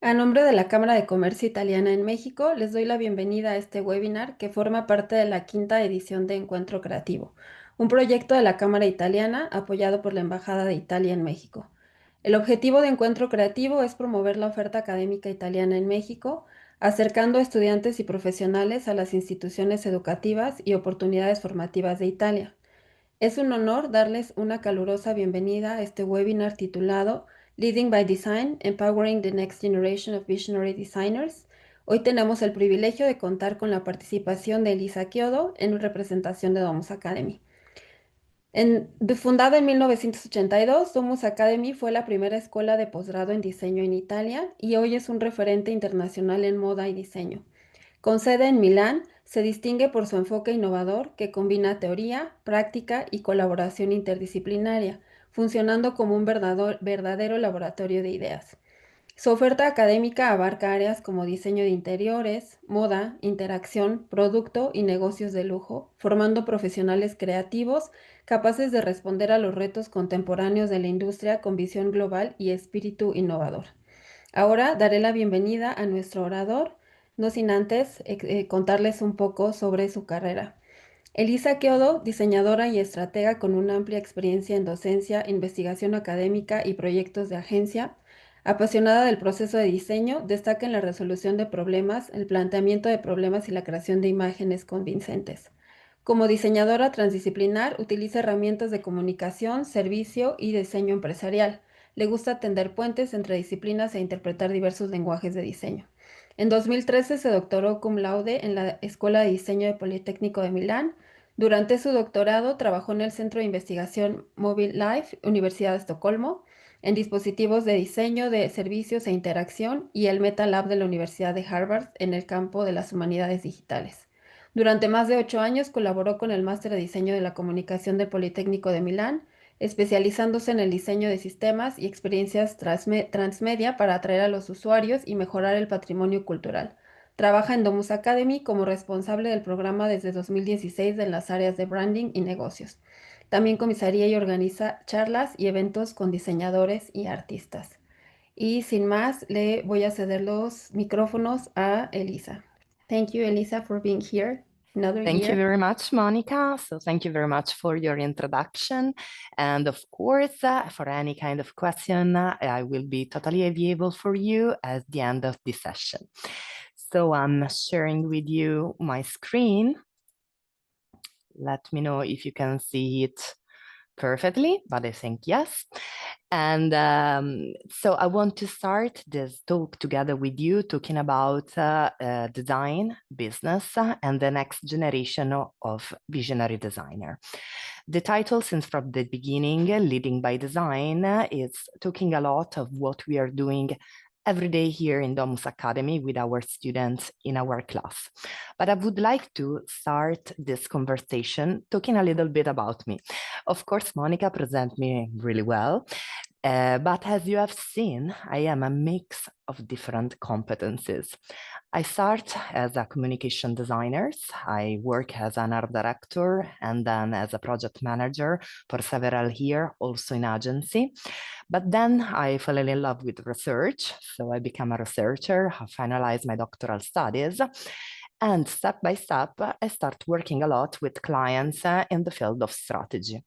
A nombre de la Cámara de Comercio Italiana en México, les doy la bienvenida a este webinar que forma parte de la quinta edición de Encuentro Creativo, un proyecto de la Cámara Italiana apoyado por la Embajada de Italia en México. El objetivo de Encuentro Creativo es promover la oferta académica italiana en México, acercando a estudiantes y profesionales a las instituciones educativas y oportunidades formativas de Italia. Es un honor darles una calurosa bienvenida a este webinar titulado Leading by Design, Empowering the Next Generation of Visionary Designers. Hoy tenemos el privilegio de contar con la participación de Elisa Chiodo en representación de Domus Academy. Fundada en 1982, Domus Academy fue la primera escuela de posgrado en diseño en Italia y hoy es un referente internacional en moda y diseño. Con sede en Milán, se distingue por su enfoque innovador que combina teoría, práctica y colaboración interdisciplinaria, funcionando como un verdadero laboratorio de ideas. Su oferta académica abarca áreas como diseño de interiores, moda, interacción, producto y negocios de lujo, formando profesionales creativos capaces de responder a los retos contemporáneos de la industria con visión global y espíritu innovador. Ahora daré la bienvenida a nuestro orador, no sin antes contarles un poco sobre su carrera. Elisa Chiodo, diseñadora y estratega con una amplia experiencia en docencia, investigación académica y proyectos de agencia, apasionada del proceso de diseño, destaca en la resolución de problemas, el planteamiento de problemas y la creación de imágenes convincentes. Como diseñadora transdisciplinar, utiliza herramientas de comunicación, servicio y diseño empresarial. Le gusta tender puentes entre disciplinas e interpretar diversos lenguajes de diseño. En 2013 se doctoró cum laude en la Escuela de Diseño de Politécnico de Milán. Durante su doctorado trabajó en el Centro de Investigación Mobile Life, Universidad de Estocolmo, en dispositivos de diseño de servicios e interacción y el Meta Lab de la Universidad de Harvard en el campo de las humanidades digitales. Durante más de 8 años colaboró con el Máster de Diseño de la Comunicación del Politécnico de Milán, especializándose en el diseño de sistemas y experiencias transmedia para atraer a los usuarios y mejorar el patrimonio cultural. Trabaja en Domus Academy como responsable del programa desde 2016 en las áreas de branding y negocios. También comisaría y organiza charlas y eventos con diseñadores y artistas. Y sin más, le voy a ceder los micrófonos a Elisa. Thank you, Elisa, for being here another Thank you year. very much, Monica. So thank you very much for your introduction. And of course, for any kind of question, I will be totally available for you at the end of this session. So I'm sharing with you my screen. Let me know if you can see it perfectly, but I think yes. And so I want to start this talk together with you, talking about design, business, and the next generation of visionary designer. The title, since from the beginning, Leading by Design, is talking a lot of what we are doing every day here in Domus Academy with our students in our class. But I would like to start this conversation talking a little bit about me. Of course, Monica presents me really well, but as you have seen, I am a mix of different competencies. I start as a communication designer. I work as an art director and then as a project manager for several years, also in agency. But then I fell in love with research. So I became a researcher, I finalized my doctoral studies. And step by step, I start working a lot with clients in the field of strategy.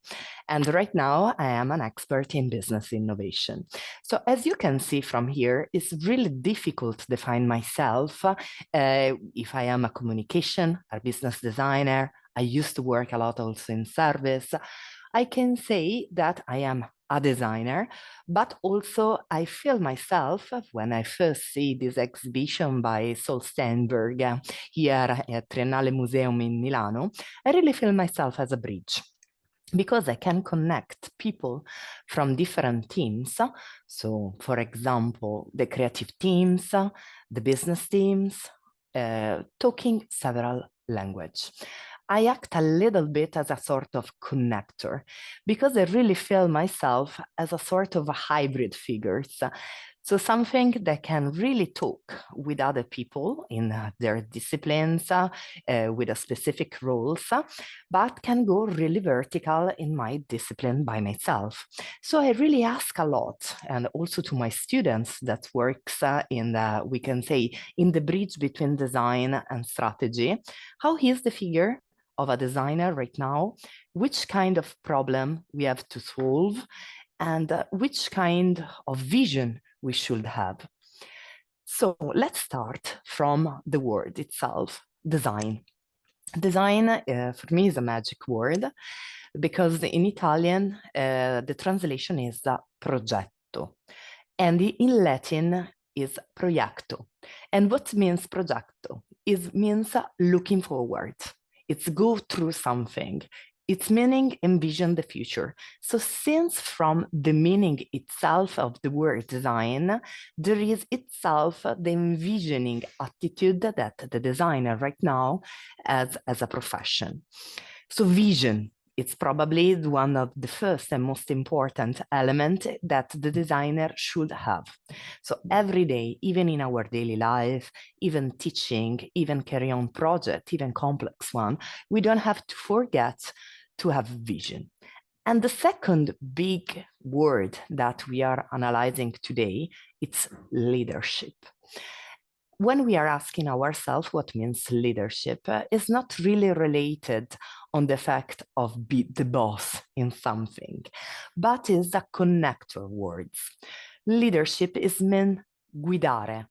And right now, I am an expert in business innovation. So as you can see from here, it's really difficult to define myself if I am a communication, a business designer. I used to work a lot also in service. I can say that I am a designer, but also I feel myself when I first see this exhibition by Saul Steinberg here at Triennale Museum in Milano, I really feel myself as a bridge because I can connect people from different teams. So, for example, the creative teams, the business teams, talking several languages. I act a little bit as a sort of connector because I really feel myself as a sort of a hybrid figure. So something that can really talk with other people in their disciplines, with a specific roles, but can go really vertical in my discipline by myself. So I really ask a lot, and also to my students that works in the, we can say, in the bridge between design and strategy, how is the figure of a designer right now, which kind of problem we have to solve, and which kind of vision we should have. So let's start from the word itself, design. Design, for me, is a magic word because in Italian, the translation is progetto, and in Latin is proiecto. And what means progetto? It means looking forward. It's go through something. Its meaning envision the future. So since from the meaning itself of the word design, there is itself the envisioning attitude that the designer right now has as a profession. So vision, it's probably one of the first and most important element that the designer should have. So every day, even in our daily life, even teaching, even carry on project, even complex one, we don't have to forget to have vision. And the second big word that we are analyzing today, it's leadership. When we are asking ourselves what means leadership, is not really related on the fact of be the boss in something, but is a connector words. Leadership is mean guidare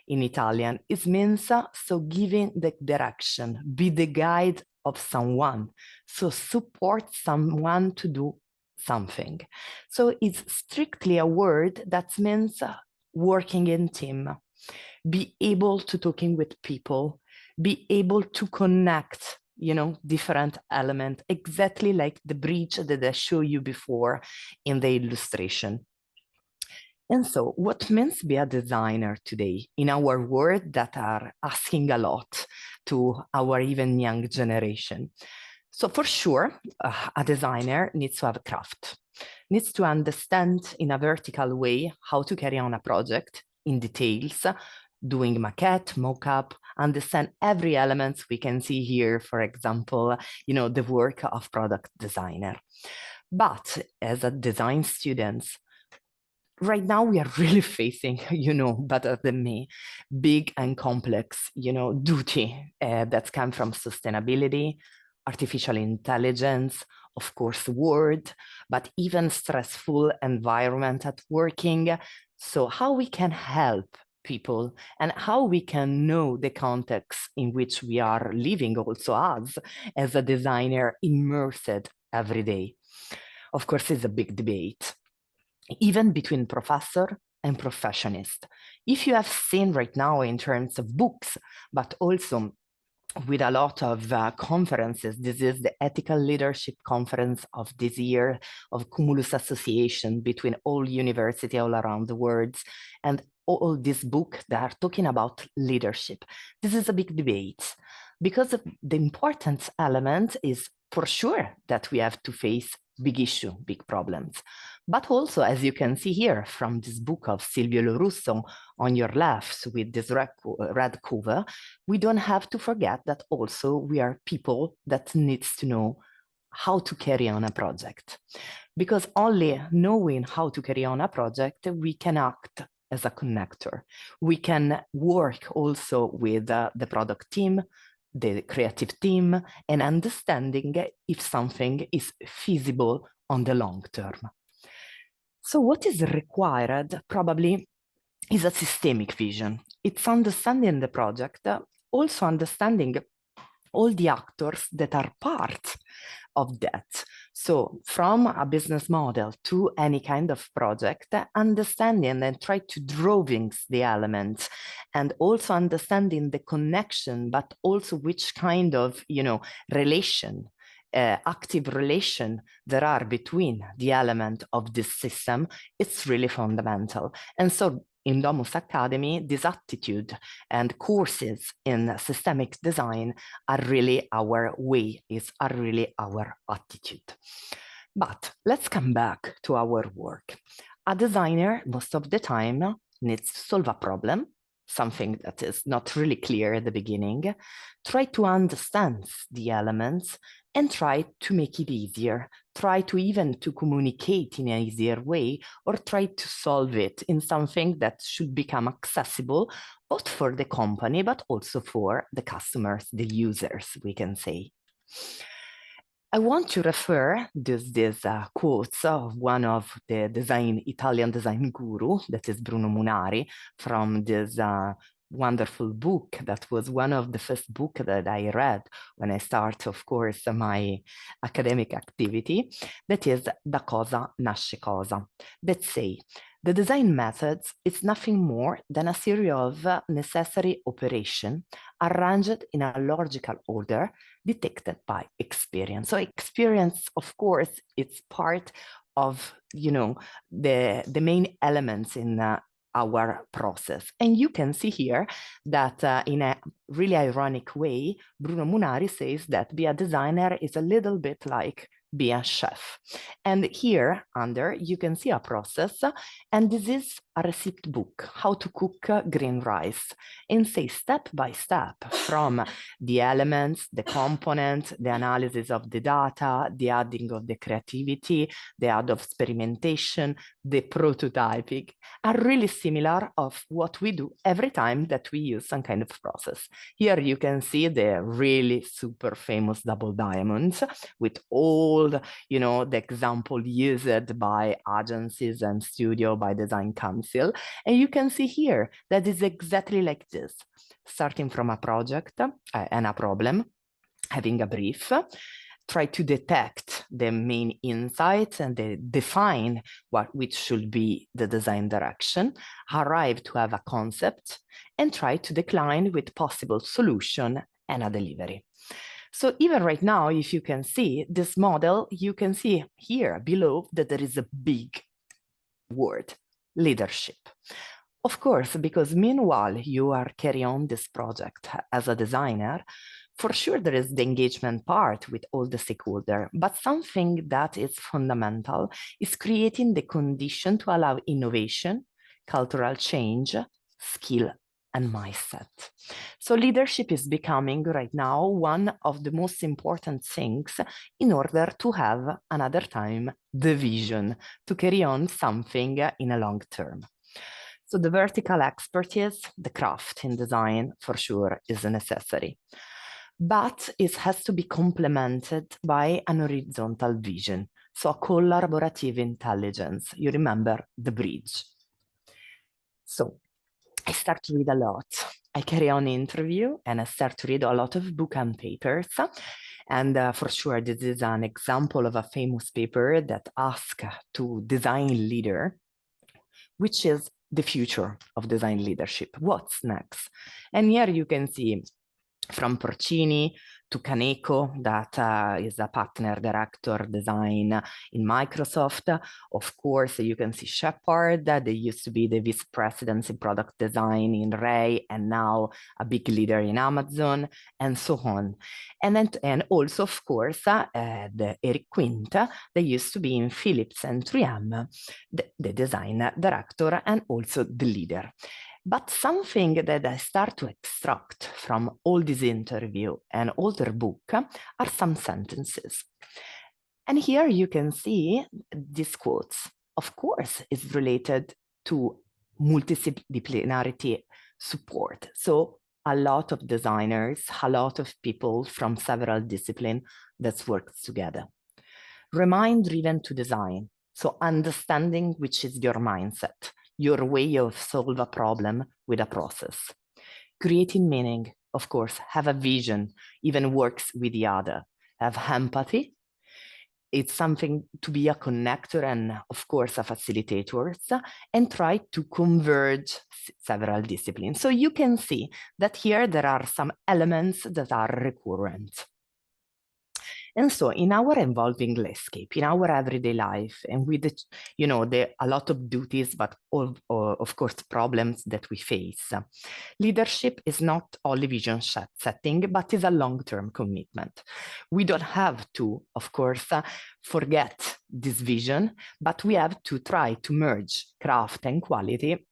in Italian. It means so giving the direction, be the guide of someone, so support someone to do something. So it's strictly a word that means working in team, be able to talking with people, be able to connect, different elements, exactly like the bridge that I showed you before in the illustration. And so what means be a designer today in our world that are asking a lot to our even young generation? So for sure, a designer needs to have a craft, needs to understand in a vertical way how to carry on a project in details, doing maquette, mock-up, understand every element we can see here, for example, the work of product designer. But as a design student, right now we are really facing, better than me, big and complex, duty that come from sustainability, artificial intelligence, of course, word, but even stressful environment at working. So how we can help people and how we can know the context in which we are living also as a designer immersed every day. Of course, it's a big debate, even between professor and professionist. If you have seen right now in terms of books, but also with a lot of conferences, this is the Ethical Leadership Conference of this year of Cumulus Association between all universities all around the world, and all this book that are talking about leadership. This is a big debate because the important element is for sure that we have to face big issue, big problems. But also, as you can see here from this book of Silvio Lorusso on your left with this red cover, we don't have to forget that also we are people that needs to know how to carry on a project. Because only knowing how to carry on a project, we can act as a connector. We can work also with the product team, the creative team, and understanding if something is feasible on the long term. So what is required probably is a systemic vision. It's understanding the project, also understanding all the actors that are part of that. So from a business model to any kind of project, understanding and try to drawings the elements, and also understanding the connection, but also which kind of, relation, active relation there are between the element of this system, it's really fundamental. And so in Domus Academy, this attitude and courses in systemic design are really our way, are really our attitude. But let's come back to our work. A designer, most of the time, needs to solve a problem, something that is not really clear at the beginning, try to understand the elements and try to make it easier. Try to even to communicate in an easier way, or try to solve it in something that should become accessible, both for the company, but also for the customers, the users, we can say. I want to refer these quotes of one of the Italian design guru, that is Bruno Munari, from this wonderful book that was one of the first books that I read when I started, of course, my academic activity, that is Da cosa nasce cosa, that say, the design methods is nothing more than a series of necessary operations arranged in a logical order detected by experience. So experience, of course, it's part of, the main elements in our process. And you can see here that in a really ironic way, Bruno Munari says that be a designer is a little bit like be a chef. And here under, you can see a process, and this is a recipe book, how to cook green rice, and say step by step from the elements, the components, the analysis of the data, the adding of the creativity, the add of experimentation, the prototyping, are really similar of what we do every time that we use some kind of process. Here you can see the really super famous double diamonds with all the example used by agencies and studio by design council. And you can see here that is exactly like this, starting from a project and a problem, having a brief, try to detect the main insights and define which should be the design direction, arrive to have a concept, and try to decline with possible solution and a delivery. So even right now, if you can see this model, you can see here below that there is a big word, leadership. Of course, because meanwhile you are carrying on this project as a designer, for sure there is the engagement part with all the stakeholders, but something that is fundamental is creating the condition to allow innovation, cultural change, skill, and mindset. So leadership is becoming right now one of the most important things in order to have another time the vision to carry on something in a long term. So the vertical expertise, the craft in design for sure is necessary, but it has to be complemented by an horizontal vision. So a collaborative intelligence, you remember the bridge. So I start to read a lot. I carry on interview and I start to read a lot of book and papers. And for sure, this is an example of a famous paper that asks to design leader, which is the future of design leadership. What's next? And here you can see from Porcini to Kaneko, that is a partner director design in Microsoft. Of course, you can see Shepard, they used to be the vice president in product design in Ray, and now a big leader in Amazon, and so on. And also, of course, the Eric Quint, they used to be in Philips and 3M, the design director and also the leader. But something that I start to extract from all this interview and all their book are some sentences. And here you can see these quotes. Of course, it's related to multidisciplinarity support. So a lot of designers, a lot of people from several disciplines that work together. Remain driven to design. So understanding which is your mindset, your way of solve a problem with a process. Creating meaning, of course, have a vision, even works with the other. Have empathy. It's something to be a connector and, of course, a facilitator, and try to converge several disciplines. So you can see that here there are some elements that are recurrent. And so in our evolving landscape, in our everyday life, and with a lot of duties, but of course problems that we face, leadership is not only vision setting, but is a long-term commitment. We don't have to, of course, forget this vision, but we have to try to merge craft and quality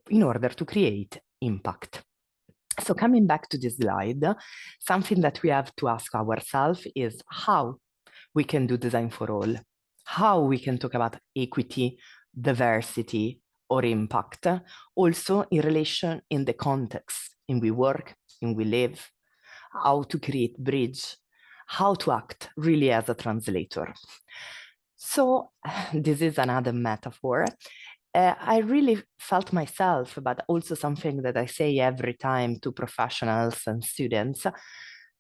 in order to create impact. So coming back to this slide, something that we have to ask ourselves is how we can do design for all, how we can talk about equity, diversity, or impact, also in relation in the context in we work, in we live, how to create bridge, how to act really as a translator. So this is another metaphor. I really felt myself, but also something that I say every time to professionals and students,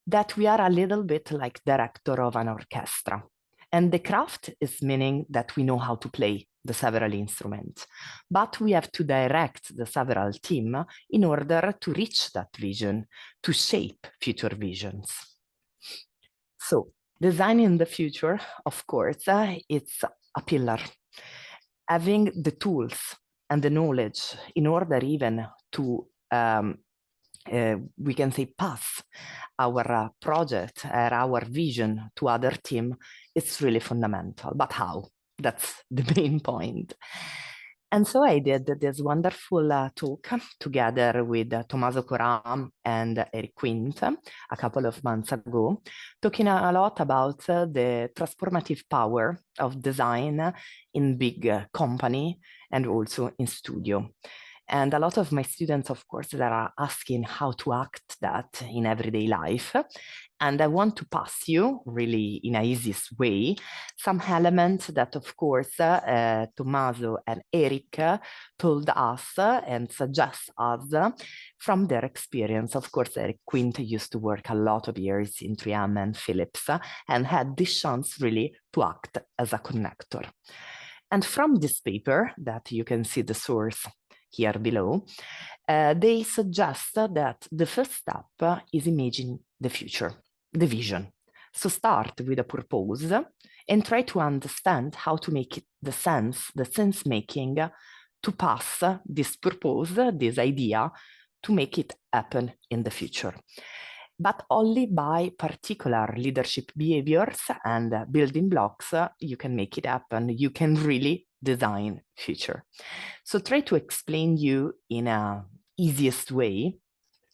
that we are a little bit like director of an orchestra. And the craft is meaning that we know how to play the several instruments, but we have to direct the several team in order to reach that vision, to shape future visions. So designing the future, of course, it's a pillar. Having the tools and the knowledge in order even to, we can say, pass our project or our vision to other team, it's really fundamental. But how? That's the main point. And so I did this wonderful talk together with Tommaso Coram and Eric Quint a couple of months ago, talking a lot about the transformative power of design in big company and also in studio. And a lot of my students, of course, that are asking how to act that in everyday life. And I want to pass you, really in a easiest way, some elements that, of course, Tommaso and Eric told us and suggest us from their experience. Of course, Eric Quint used to work a lot of years in 3M and Philips and had this chance really to act as a connector. And from this paper, that you can see the source here below, they suggest that the first step is imagine the future, the vision. So start with a purpose and try to understand how to make it the sense making to pass this purpose, this idea, to make it happen in the future. But only by particular leadership behaviors and building blocks, you can make it happen. You can really design future. So try to explain you in a easiest way.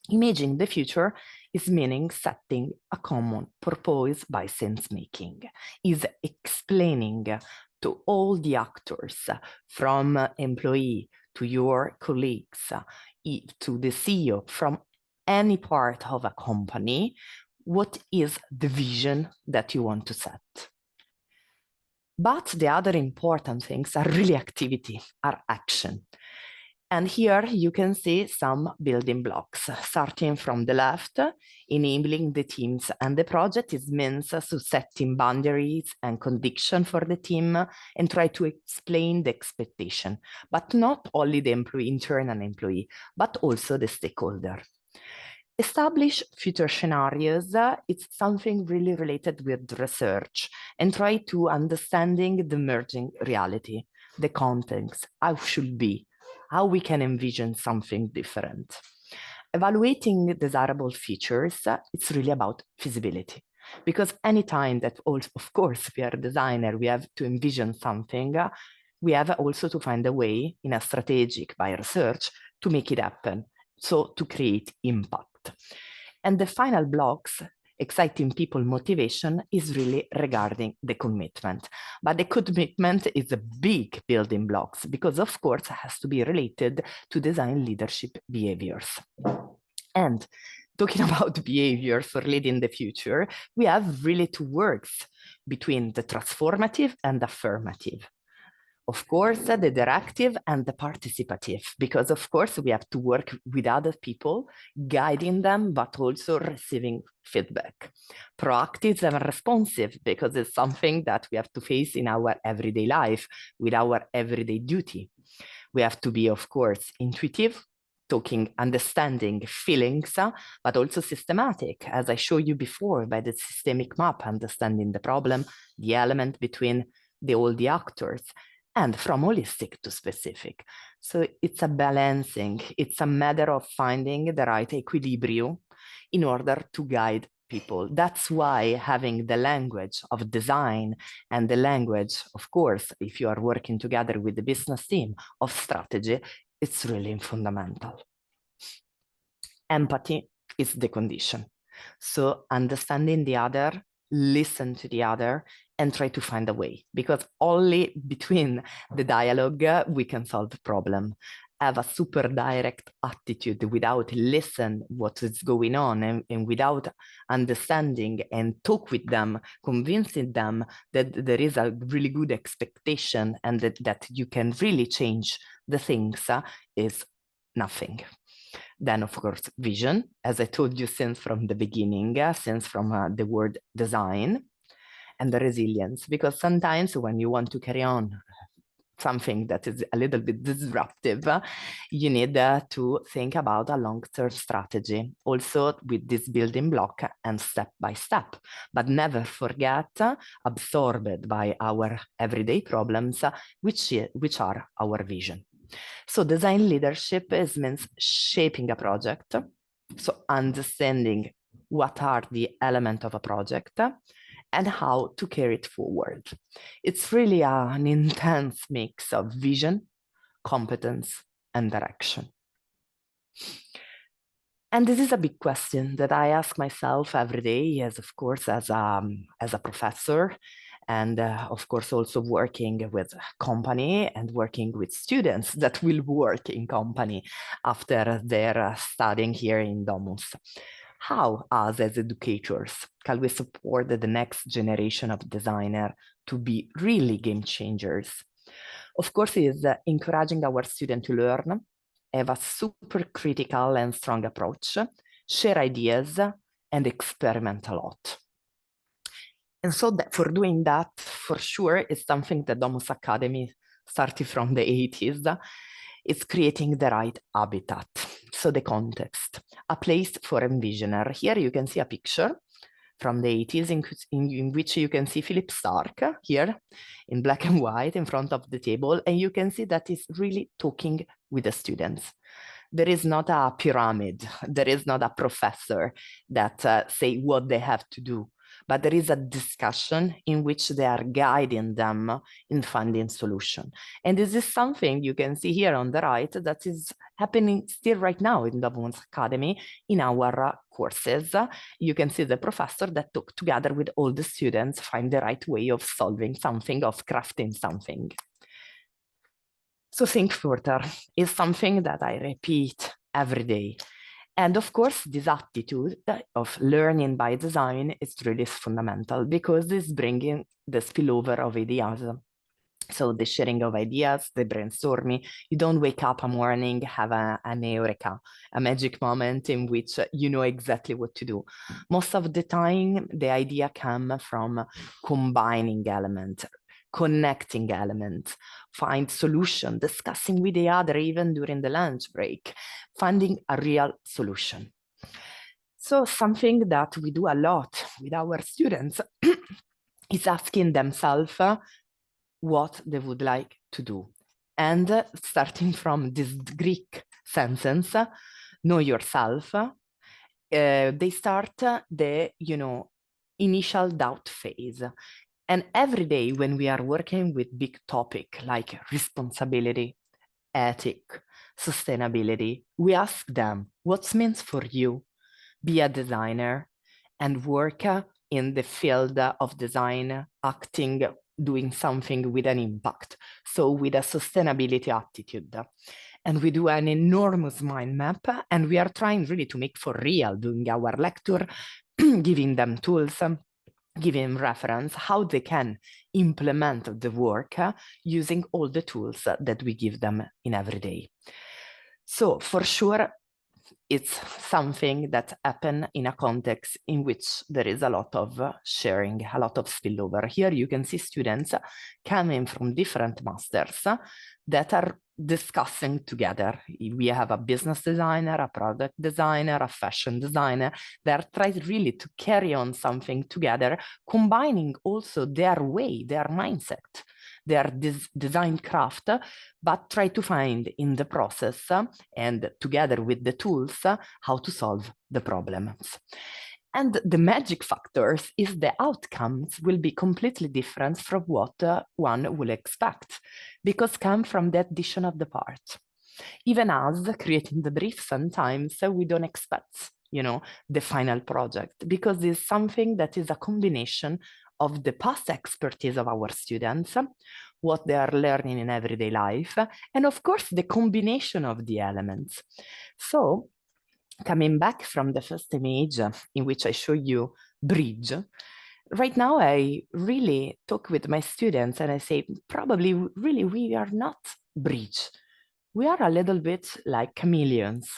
Imagine the future is meaning setting a common purpose by sense making, is explaining to all the actors, from employee to your colleagues, to the CEO, from any part of a company, what is the vision that you want to set. But the other important things are really activity, are action. And here you can see some building blocks, starting from the left, enabling the teams and the project. It means setting boundaries and conditions for the team and try to explain the expectation, but not only the employee, internal employee, but also the stakeholder. Establish future scenarios. It's something really related with research and try to understanding the emerging reality, the context, how should be, how we can envision something different. Evaluating desirable features, it's really about feasibility. Because anytime that, also, of course, we are a designer, we have to envision something, we have also to find a way in a strategic by research to make it happen. So to create impact. And the final blocks, exciting people motivation, is really regarding the commitment. But the commitment is a big building blocks because, of course, it has to be related to design leadership behaviors. And talking about behaviors for leading the future, we have really two words between the transformative and affirmative. Of course, the directive and the participative, because of course we have to work with other people, guiding them, but also receiving feedback. Proactive and responsive, because it's something that we have to face in our everyday life, with our everyday duty. We have to be, of course, intuitive, talking, understanding feelings, but also systematic, as I showed you before by the systemic map, understanding the problem, the element between all the actors, and from holistic to specific. So it's a balancing, it's a matter of finding the right equilibrium in order to guide people. That's why having the language of design and the language, of course, if you are working together with the business team, of strategy, It's really fundamental. Empathy is the condition. So understanding the other, listen to the other, and try to find a way, because only between the dialogue we can solve the problem. Have a super direct attitude without listen what is going on and without understanding and talk with them, convincing them that there is a really good expectation and that you can really change the things is nothing. Then, of course, vision, as I told you since from the beginning, since from the word design, and the resilience, because sometimes when you want to carry on something that is a little bit disruptive, you need to think about a long-term strategy, also with this building block and step by step, but never forget, absorbed by our everyday problems, which are our vision. So design leadership means shaping a project, so understanding what are the elements of a project and how to carry it forward. It's really an intense mix of vision, competence, and direction. And this is a big question that I ask myself every day, as of course, as a professor, and of course also working with company and working with students that will work in company after their studying here in Domus. How, us as educators, can we support the next generation of designers to be really game changers? Of course, it is encouraging our students to learn, have a super critical and strong approach, share ideas, and experiment a lot. And so that for doing that, for sure, is something that Domus Academy started from the 80s. It's creating the right habitat. So the context, a place for envisioner. Here you can see a picture from the 80s in which you can see Philip Stark here in black and white in front of the table. And you can see that he's really talking with the students. There is not a pyramid. There is not a professor that say what they have to do, but there is a discussion in which they are guiding them in finding solution. And this is something you can see here on the right that is happening still right now in Domus Academy in our courses. You can see the professor that talk together with all the students, find the right way of solving something, of crafting something. So think further is something that I repeat every day. And of course, this attitude of learning by design is really fundamental because it's bringing the spillover of ideas. So the sharing of ideas, the brainstorming, you don't wake up a morning, have an eureka, a magic moment in which you know exactly what to do. Most of the time, the idea comes from combining elements, connecting elements, find solution, discussing with the other even during the lunch break, finding a real solution. So something that we do a lot with our students is asking themselves what they would like to do. And starting from this Greek sentence, know yourself, they start the, initial doubt phase. And every day when we are working with big topic like responsibility, ethic, sustainability, we ask them, what means for you? Be a designer and work in the field of design, acting, doing something with an impact. So with a sustainability attitude. And we do an enormous mind map, and we are trying really to make for real, doing our lecture, giving them tools, giving reference, how they can implement the work using all the tools that we give them in every day. So for sure, it's something that happens in a context in which there is a lot of sharing, a lot of spillover. Here you can see students coming from different masters that are discussing together. We have a business designer, a product designer, a fashion designer. They're trying really to carry on something together, combining also their way, their mindset, their design craft, but try to find in the process and together with the tools how to solve the problems. And the magic factors is the outcomes will be completely different from what one will expect, because come from the addition of the parts. Even us creating the brief, sometimes we don't expect, the final project, because it's something that is a combination of the past expertise of our students, what they are learning in everyday life, and of course, the combination of the elements. So, coming back from the first image in which I show you bridge, right now I really talk with my students and I say, probably really we are not bridge. We are a little bit like chameleons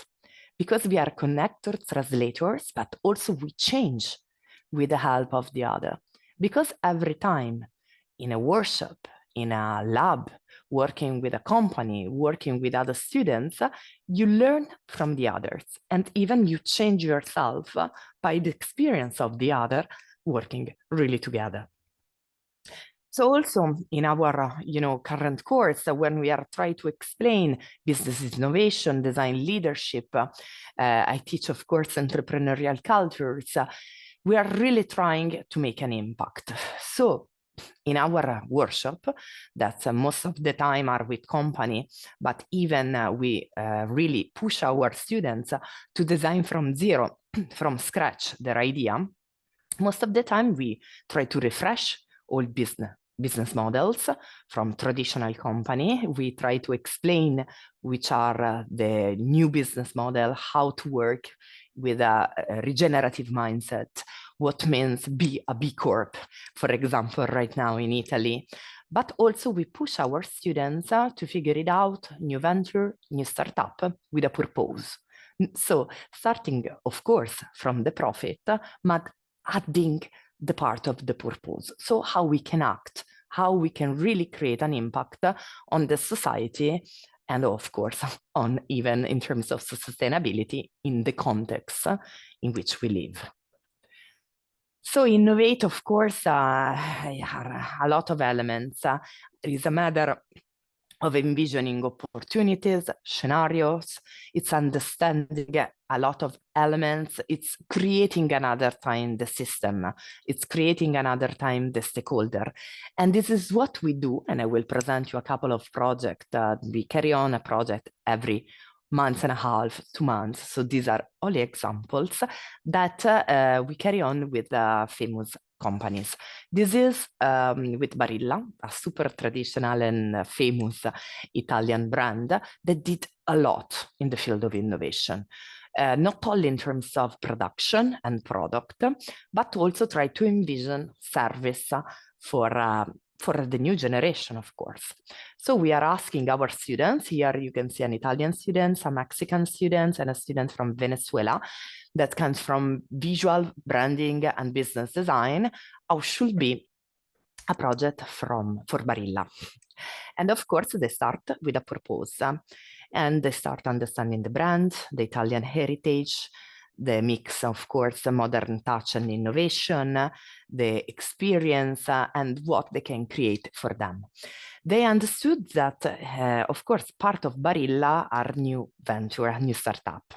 because we are connectors, translators, but also we change with the help of the other. Because every time in a workshop, in a lab, working with a company, working with other students, you learn from the others, and even you change yourself by the experience of the other, working really together. So also in our, current course, when we are trying to explain business innovation, design leadership, I teach, of course, entrepreneurial cultures, we are really trying to make an impact. So in our workshop, that most of the time are with company, but even we really push our students to design from zero, from scratch, their idea. Most of the time we try to refresh all business models from traditional company. We try to explain which are the new business model, how to work with a regenerative mindset, what means be a B Corp, for example, right now in Italy. But also we push our students to figure it out, new venture, new startup with a purpose. So starting, of course, from the profit, but adding the part of the purpose. So how we can act, how we can really create an impact on the society, and of course, on even in terms of sustainability in the context in which we live. So innovate, of course, are a lot of elements. It is a matter of envisioning opportunities, scenarios, it's understanding a lot of elements, it's creating another time the system, it's creating another time the stakeholder. And this is what we do, and I will present you a couple of projects. We carry on a project every month and a half, 2 months. So these are only examples that we carry on with famous companies. This is with Barilla, a super traditional and famous Italian brand that did a lot in the field of innovation. Not only in terms of production and product, but also try to envision service for the new generation, of course. So we are asking our students, here you can see an Italian student, a Mexican student, and a student from Venezuela that comes from visual branding and business design, how should be a project for Barilla. And of course, they start with a purpose, and they start understanding the brand, the Italian heritage, the mix, of course, the modern touch and innovation, the experience, and what they can create for them. They understood that, of course, part of Barilla are new venture, new startup.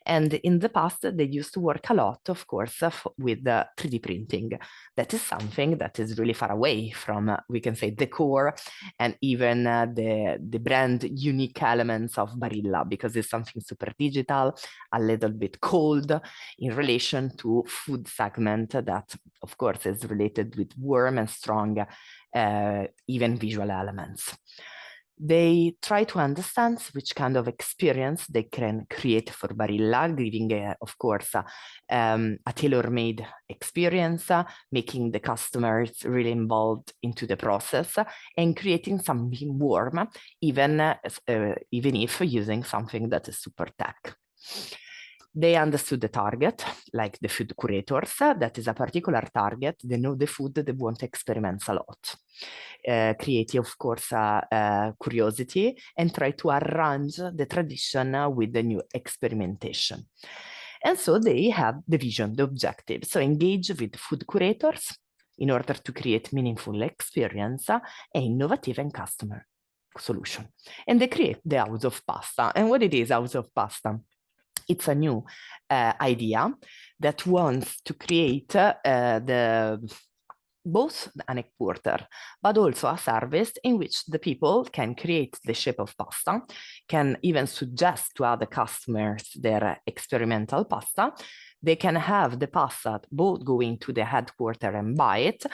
And in the past, they used to work a lot, of course, with 3D printing. That is something that is really far away from, we can say, the core and even the brand unique elements of Barilla, because it's something super digital, a little bit cold in relation to food segment that, of course, is related with warm and strong even visual elements. They try to understand which kind of experience they can create for Barilla, giving, of course, a tailor-made experience, making the customers really involved into the process, and creating something warm, even if using something that is super tech. They understood the target, like the food curators, that is a particular target. They know the food, they want to experiment a lot. Create, of course, curiosity, and try to arrange the tradition with the new experimentation. And so they have the vision, the objective. So engage with food curators in order to create meaningful experience and innovative and customer solution. And they create the house of pasta. And what it is, house of pasta? It's a new idea that wants to create the both an headquarter, but also a service in which the people can create the shape of pasta, can even suggest to other customers their experimental pasta. They can have the pasta both going to the headquarter and buy it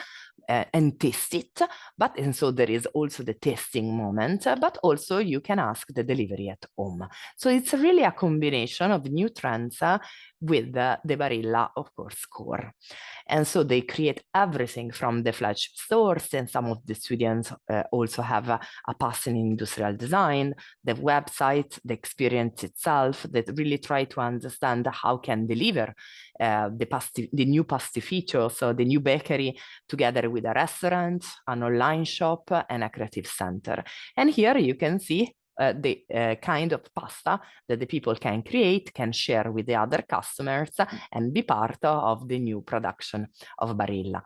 and taste it, and so there is also the tasting moment, but also you can ask the delivery at home. So it's really a combination of new trends with the Barilla, of course, core. And so they create everything from the flagship stores, and some of the students also have a passion in industrial design, the website, the experience itself, that really try to understand how can deliver the new pastificio, so the new bakery, together with a restaurant, an online shop, and a creative center. And here you can see the kind of pasta that the people can create, can share with the other customers, and be part of the new production of Barilla.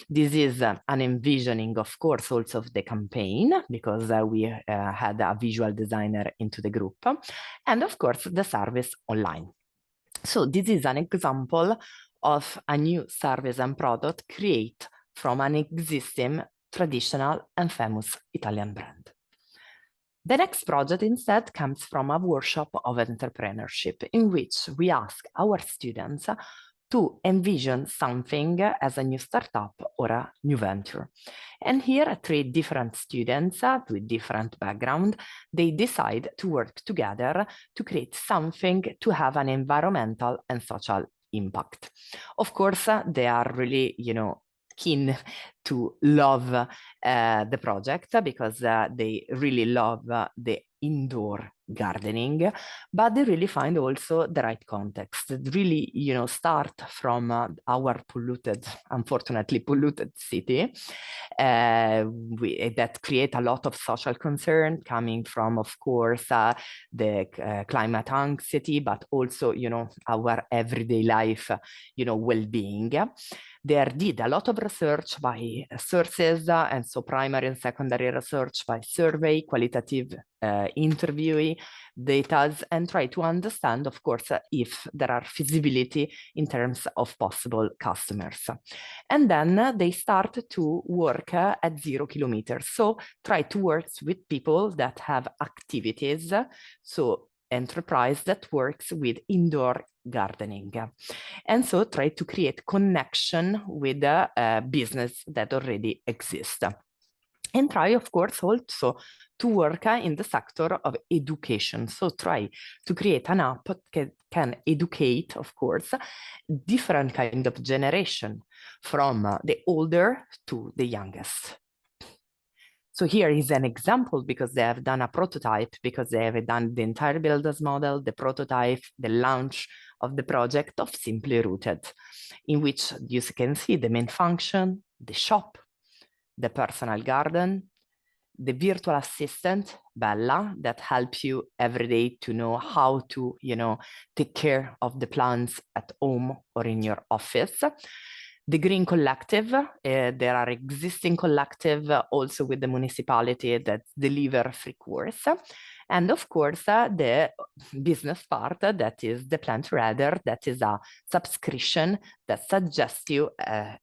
This is an envisioning, of course, also of the campaign, because we had a visual designer into the group, and of course the service online. So this is an example of a new service and product created from an existing traditional and famous Italian brand. The next project instead comes from a workshop of entrepreneurship, in which we ask our students to envision something as a new startup or a new venture. And here, 3 different students with different background, they decide to work together to create something to have an environmental and social impact. Of course, they are really, keen to love the project, because they really love the indoor gardening, but they really find also the right context. They really, start from our unfortunately polluted city, that create a lot of social concern coming from, of course, the climate anxiety, but also, our everyday life, well-being. There did a lot of research by sources, and so primary and secondary research by survey, qualitative interviewing data, and try to understand, of course, if there are feasibility in terms of possible customers. And then they start to work at 0 kilometers. So try to work with people that have activities, so enterprise that works with indoor gardening. And so try to create connection with a business that already exists. And try, of course, also to work in the sector of education. So try to create an app that can educate, of course, different kind of generation, from the older to the youngest. So here is an example, because they have done a prototype, because they have done the entire builders model, the prototype, the launch of the project of Simply Rooted, in which you can see the main function, the shop, the personal garden, the virtual assistant, Bella, that helps you every day to know how to, take care of the plants at home or in your office. The Green Collective, there are existing collective also with the municipality that deliver free course. And of course, the business part, that is the Plant Radar, that is a subscription that suggests you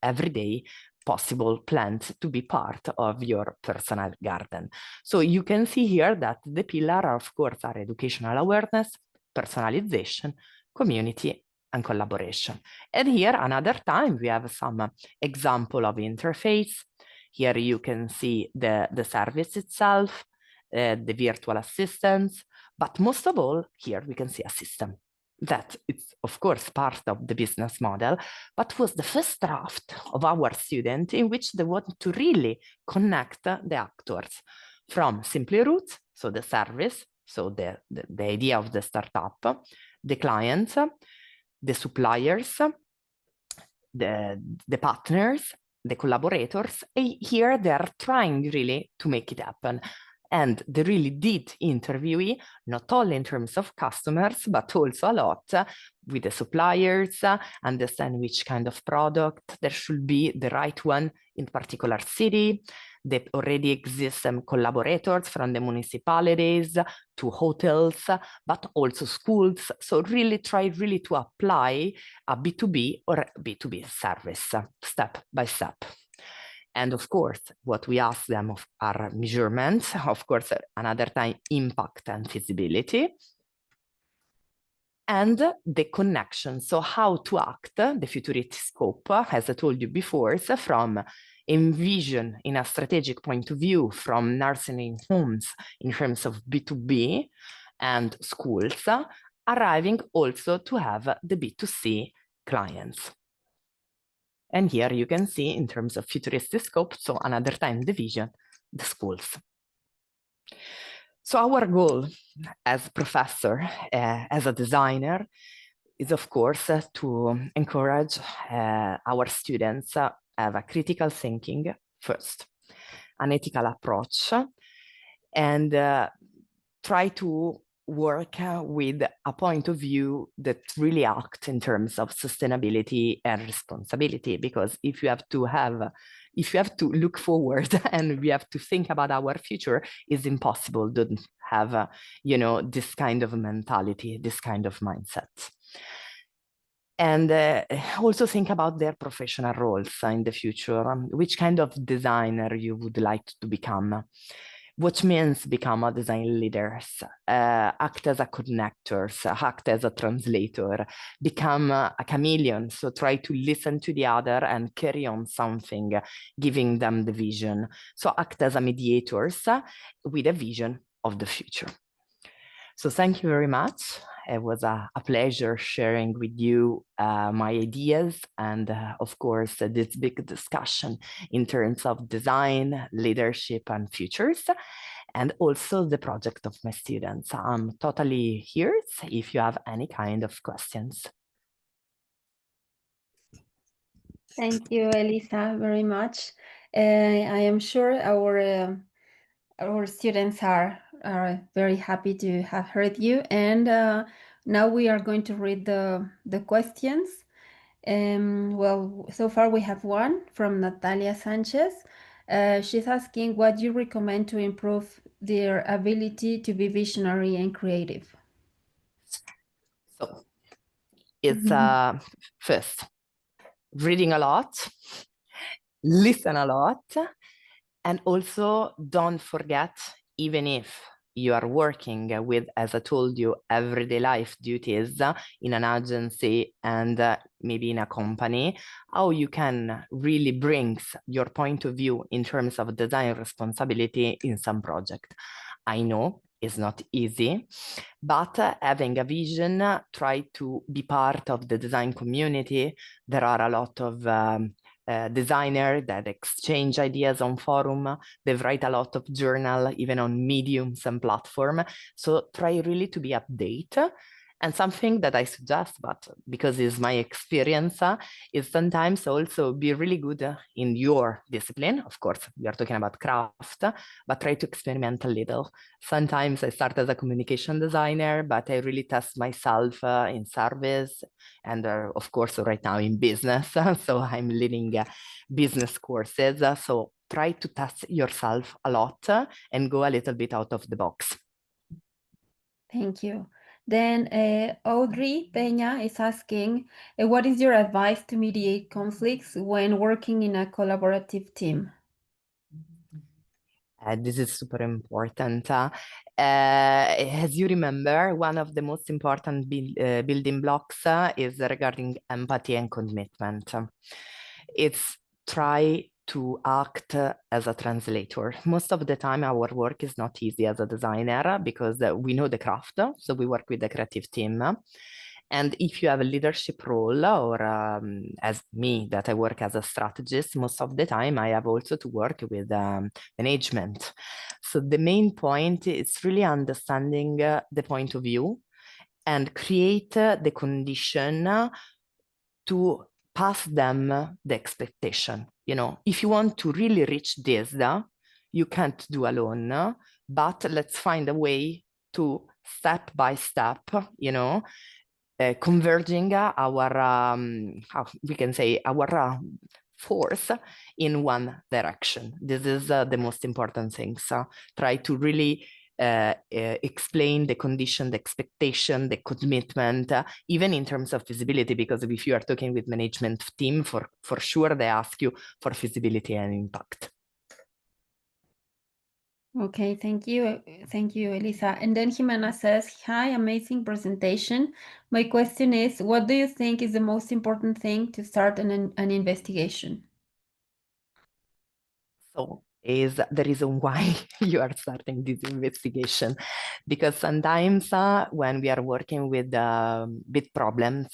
every day possible plants to be part of your personal garden. So you can see here that the pillar, of course, are educational awareness, personalization, community, and collaboration. And here, another time, we have some example of interface. Here you can see the service itself, the virtual assistants, but most of all, here we can see a system that it's, of course, part of the business model, but was the first draft of our student, in which they want to really connect the actors from Simply Roots, so the service, so the idea of the startup, the clients, the suppliers, the partners, the collaborators. And here they are trying really to make it happen. And they really did interview, not only in terms of customers, but also a lot with the suppliers, understand which kind of product there should be, the right one in particular city. There already exist some collaborators from the municipalities to hotels, but also schools. So really try to apply a B2B or B2B service step by step. And of course, what we ask them are measurements, of course, another time impact and feasibility, and the connection. So how to act, the futuristic scope, as I told you before, is from envision in a strategic point of view from nursing homes in terms of B2B and schools, arriving also to have the B2C clients. And here you can see in terms of futuristic scope, so another time the vision, the schools. So our goal as professor, as a designer, is of course to encourage our students have a critical thinking first, an ethical approach, and try to work with a point of view that really acts in terms of sustainability and responsibility. Because if you have to look forward and we have to think about our future, it's impossible to have, this kind of mentality, this kind of mindset. And also think about their professional roles in the future. Which kind of designer you would like to become? Which means become a design leader, act as a connector, act as a translator, become a chameleon. So try to listen to the other and carry on something, giving them the vision. So act as a mediator with a vision of the future. So thank you very much. It was a pleasure sharing with you my ideas and, of course, this big discussion in terms of design, leadership, and futures, and also the project of my students. I'm totally here if you have any kind of questions. Thank you, Elisa, very much. I am sure our students are very happy to have heard you. And now we are going to read the questions. Well, so far we have one from Natalia Sanchez. She's asking what you recommend to improve their ability to be visionary and creative. So it's first, reading a lot, listen a lot, and also don't forget, even if you are working with, as I told you, everyday life duties in an agency and maybe in a company, how you can really bring your point of view in terms of design responsibility in some project. I know it's not easy, but having a vision, try to be part of the design community. There are a lot of designers that exchange ideas on forum. They write a lot of journal, even on mediums and platform. So try really to be updated. And something that I suggest, but because it's my experience, is sometimes also be really good in your discipline. Of course, we are talking about craft, but try to experiment a little. Sometimes I start as a communication designer, but I really test myself in service and of course right now in business. So I'm leading business courses. So try to test yourself a lot and go a little bit out of the box. Thank you. Then Audrey Peña is asking, what is your advice to mediate conflicts when working in a collaborative team? This is super important. As you remember, one of the most important building blocks is regarding empathy and commitment. It's try to act as a translator. Most of the time, our work is not easy as a designer because we know the craft, so we work with the creative team. And if you have a leadership role, or as me, that I work as a strategist, most of the time I have also to work with management. So the main point is really understanding the point of view and create the condition to pass them the expectation. If you want to really reach this, you can't do alone, but let's find a way to step by step, converging our, how we can say, our force in one direction. This is the most important thing. So try to really explain the condition, the expectation, the commitment, even in terms of feasibility, because if you are talking with management team, for sure they ask you for feasibility and impact. Okay, thank you. Thank you, Elisa. And then Jimena says, hi, amazing presentation. My question is, what do you think is the most important thing to start an investigation? So is the reason why you are starting this investigation, because sometimes when we are working with big problems,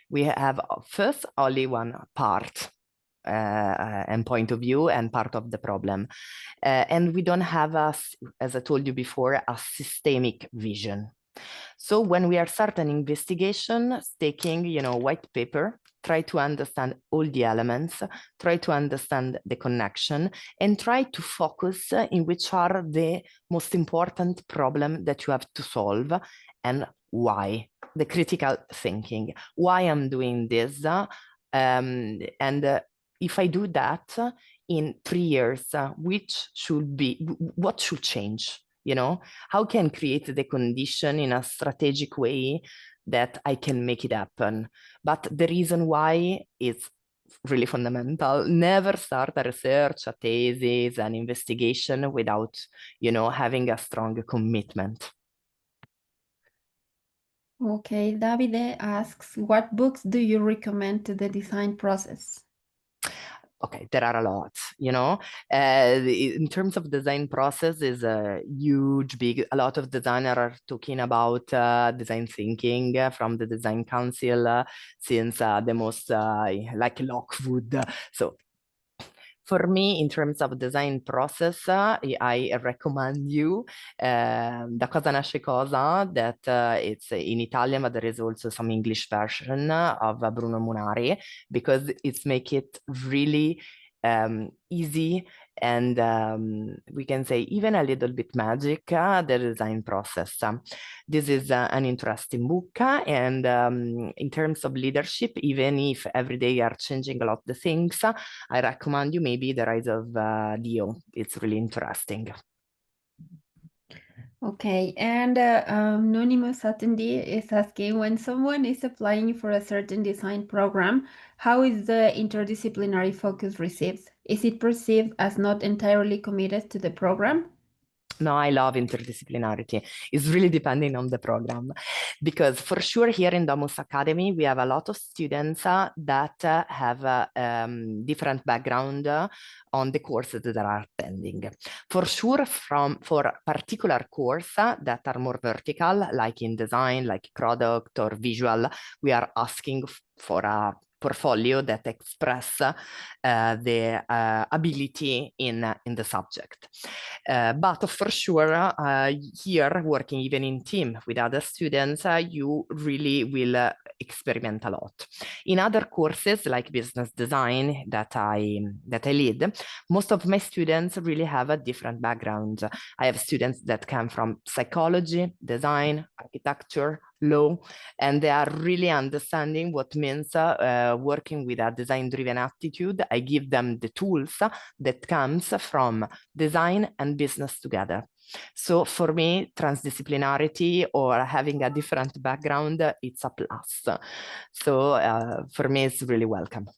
we have first only one part and point of view and part of the problem. And we don't have, as I told you before, a systemic vision. So when we are starting investigation, taking, white paper, try to understand all the elements, try to understand the connection, and try to focus in which are the most important problem that you have to solve and why. The critical thinking, why I'm doing this, and if I do that in 3 years, what should change? How can create the condition in a strategic way that I can make it happen? But the reason why is really fundamental. Never start a research, a thesis, an investigation without, having a strong commitment. Okay, Davide asks, what books do you recommend to the design process? Okay, there are a lot, in terms of design process is a a lot of designers are talking about design thinking from the design council since the most like Lockwood. So for me, in terms of design process, I recommend you Da cosa nasce cosa, that it's in Italian, but there is also some English version of Bruno Munari, because it's make it really easy and we can say even a little bit magic, the design process. This is an interesting book, and in terms of leadership, even if every day are changing a lot of the things, I recommend you maybe The Rise of Dio. It's really interesting. Okay, and anonymous attendee is asking, when someone is applying for a certain design program, how is the interdisciplinary focus received? Is it perceived as not entirely committed to the program? No, I love interdisciplinarity. It's really depending on the program, because for sure here in Domus Academy, we have a lot of students that have different background on the courses that are attending. For sure, for particular course that are more vertical, like in design, like product or visual, we are asking for a portfolio that express the ability in the subject. But for sure, here, working even in team with other students, you really will experiment a lot. In other courses, like business design that I lead, most of my students really have a different background. I have students that come from psychology, design, architecture, law, and they are really understanding what means working with a design-driven attitude. I give them the tools that comes from design and business together. So for me, transdisciplinarity or having a different background, it's a plus. So for me, it's really welcome.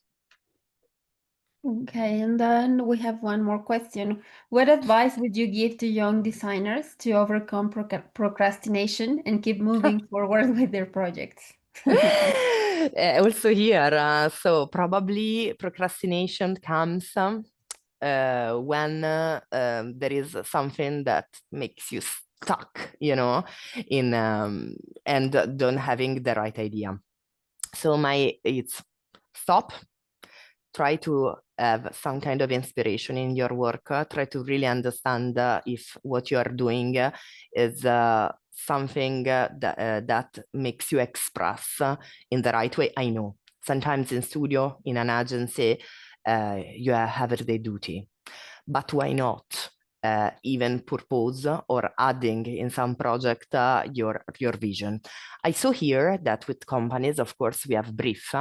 Okay, and then we have one more question. What advice would you give to young designers to overcome procrastination and keep moving forward with their projects? Also here, so probably procrastination comes when there is something that makes you stuck, in and don't having the right idea. So it's stop, try to have some kind of inspiration in your work, try to really understand if what you are doing is something that makes you express in the right way. I know sometimes in studio, in an agency, you have everyday duty, but why not even purpose or adding in some project your vision. I saw here that with companies, of course, we have brief,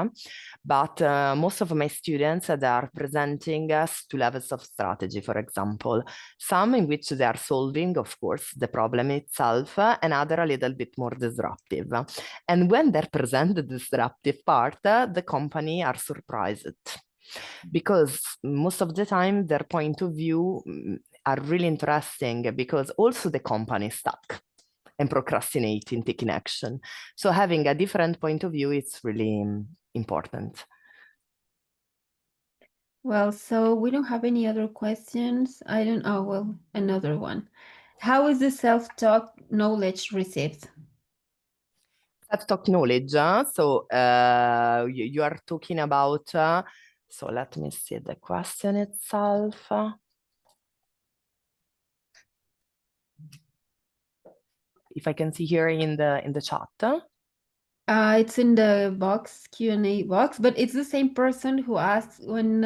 but most of my students they are presenting us two levels of strategy, for example, some in which they are solving, of course, the problem itself, and other a little bit more disruptive. And when they present the disruptive part, the company are surprised because most of the time their point of view are really interesting because also the company is stuck and procrastinate in taking action. So having a different point of view is really important. Well, so we don't have any other questions. I don't, oh, well, another one. How is the self-taught knowledge received? Self-taught knowledge, so you are talking about, so let me see the question itself. If I can see here in the chat. It's in the box, Q&A box, but it's the same person who asked when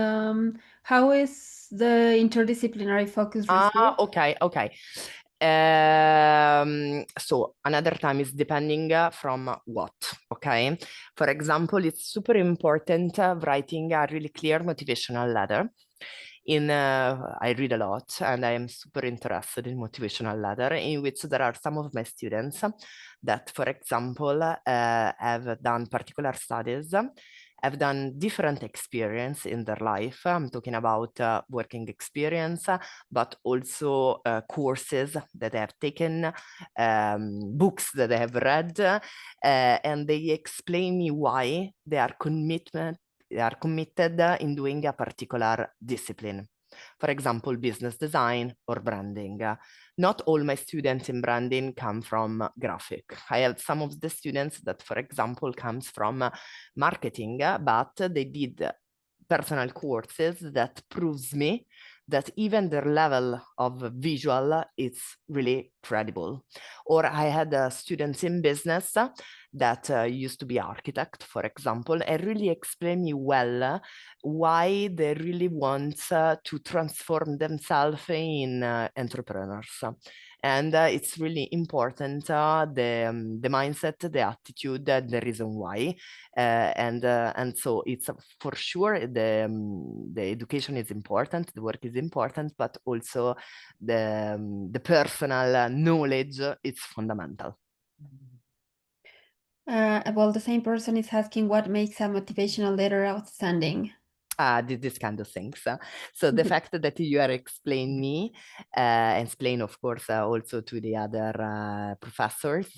how is the interdisciplinary focus received? Okay. So another time is depending from what, okay? For example, it's super important writing a really clear motivational letter. I read a lot and I am super interested in motivational letter in which there are some of my students that, for example, have done particular studies, have done different experience in their life. I'm talking about working experience, but also courses that they have taken, books that they have read, and they explain me why they are committed in doing a particular discipline. For example, business design or branding. Not all my students in branding come from graphic. I have some of the students that, for example, comes from marketing, but they did personal courses that proves me that even their level of visual is really credible. Or I had students in business that used to be architect, for example, and really explain me well why they really want to transform themselves in entrepreneurs. And it's really important, the mindset, the attitude, the reason why. And so it's for sure the education is important, the work is important, but also the personal knowledge is fundamental. Well, the same person is asking what makes a motivational letter outstanding. This kind of things. So the fact that you are explaining me and explain, of course, also to the other professors,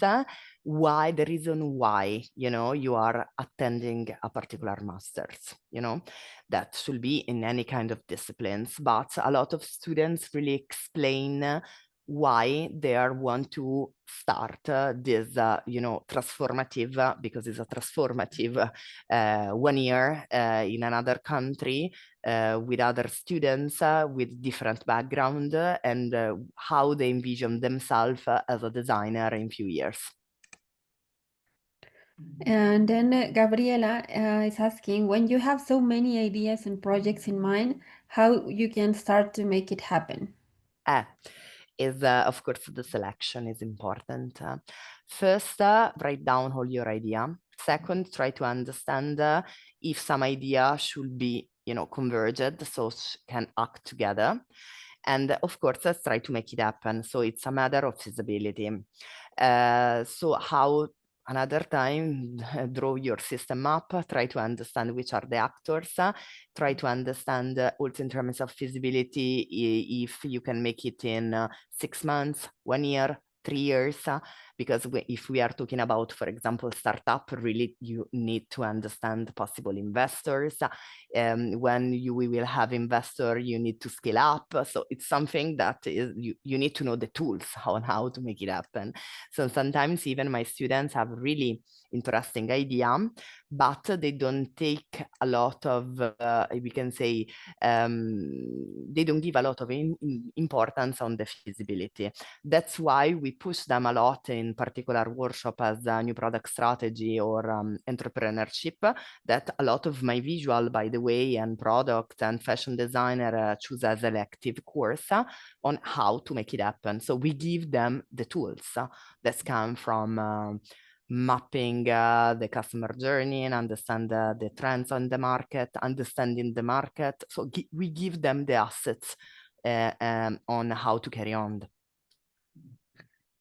why the reason why, you are attending a particular master's, that should be in any kind of disciplines, but a lot of students really explain why they are want to start this, transformative, because it's a transformative 1 year in another country with other students with different background and how they envision themselves as a designer in few years. And then Gabriela is asking, when you have so many ideas and projects in mind, how you can start to make it happen? Of course, the selection is important. First, write down all your idea. Second, try to understand if some idea should be, converged, so can act together. And of course, try to make it happen. So it's a matter of feasibility. So how another time, draw your system map, try to understand which are the actors, try to understand also in terms of feasibility, if you can make it in 6 months, 1 year, 3 years, because if we are talking about, for example, startup, really you need to understand possible investors. When we will have investor, you need to scale up. So it's something that you need to know the tools on how to make it happen. So sometimes even my students have really interesting idea, but they don't take a lot of, we can say, they don't give a lot of importance on the feasibility. That's why we push them a lot in in particular workshop as a new product strategy or entrepreneurship, that a lot of my visual, by the way, and product and fashion designer choose as elective course on how to make it happen. So we give them the tools that come from mapping the customer journey and understand the trends on the market, understanding the market. So we give them the assets on how to carry on.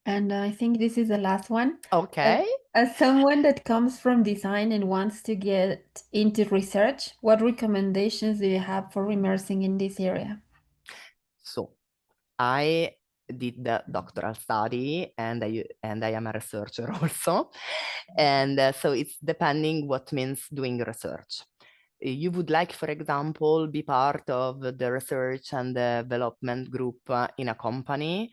And I think this is the last one. Okay. As someone that comes from design and wants to get into research, what recommendations do you have for immersing in this area? So I did the doctoral study and I am a researcher also. And so it's depending what means doing research. You would like, for example, be part of the research and development group in a company.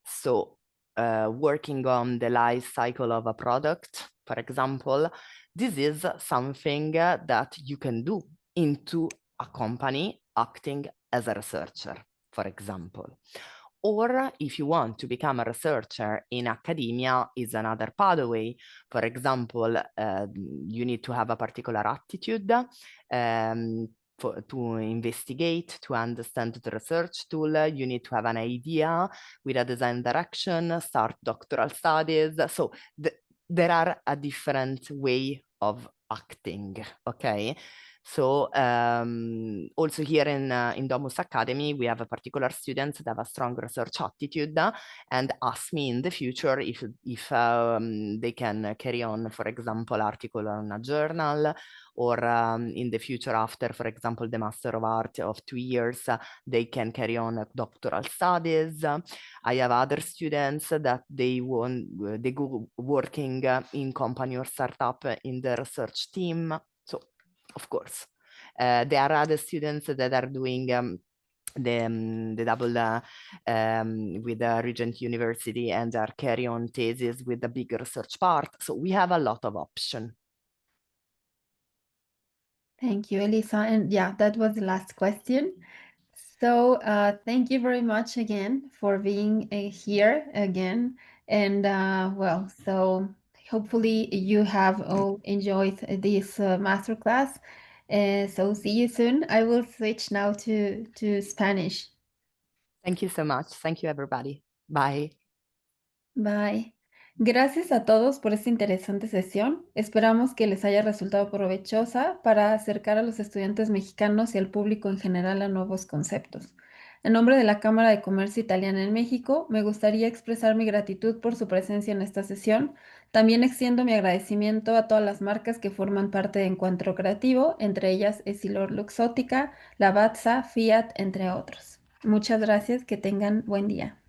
So working on the life cycle of a product, for example, this is something that you can do into a company acting as a researcher, for example. Or if you want to become a researcher in academia is another pathway. For example, you need to have a particular attitude to investigate, to understand the research tool. You need to have an idea with a design direction, start doctoral studies. So there are a different way of acting, okay? So also here in Domus Academy, we have a particular students that have a strong research attitude and ask me in the future if they can carry on, for example, article on a journal, or in the future after, for example, the Master of Art of 2 years, they can carry on doctoral studies. I have other students that they go working in company or startup in the research team. So of course. There are other students that are doing the double with the Regent University and are carry on thesis with the big research part. So we have a lot of options. Thank you, Elisa. And yeah, that was the last question. So thank you very much again for being here again. And well, so hopefully you have all enjoyed this masterclass. So see you soon. I will switch now to Spanish. Thank you so much. Thank you, everybody. Bye. Bye. Gracias a todos por esta interesante sesión. Esperamos que les haya resultado provechosa para acercar a los estudiantes mexicanos y al público en general a nuevos conceptos. En nombre de la Cámara de Comercio Italiana en México, me gustaría expresar mi gratitud por su presencia en esta sesión. También extiendo mi agradecimiento a todas las marcas que forman parte de Encuentro Creativo, entre ellas Essilor Luxótica, Lavazza, Fiat, entre otros. Muchas gracias, que tengan buen día.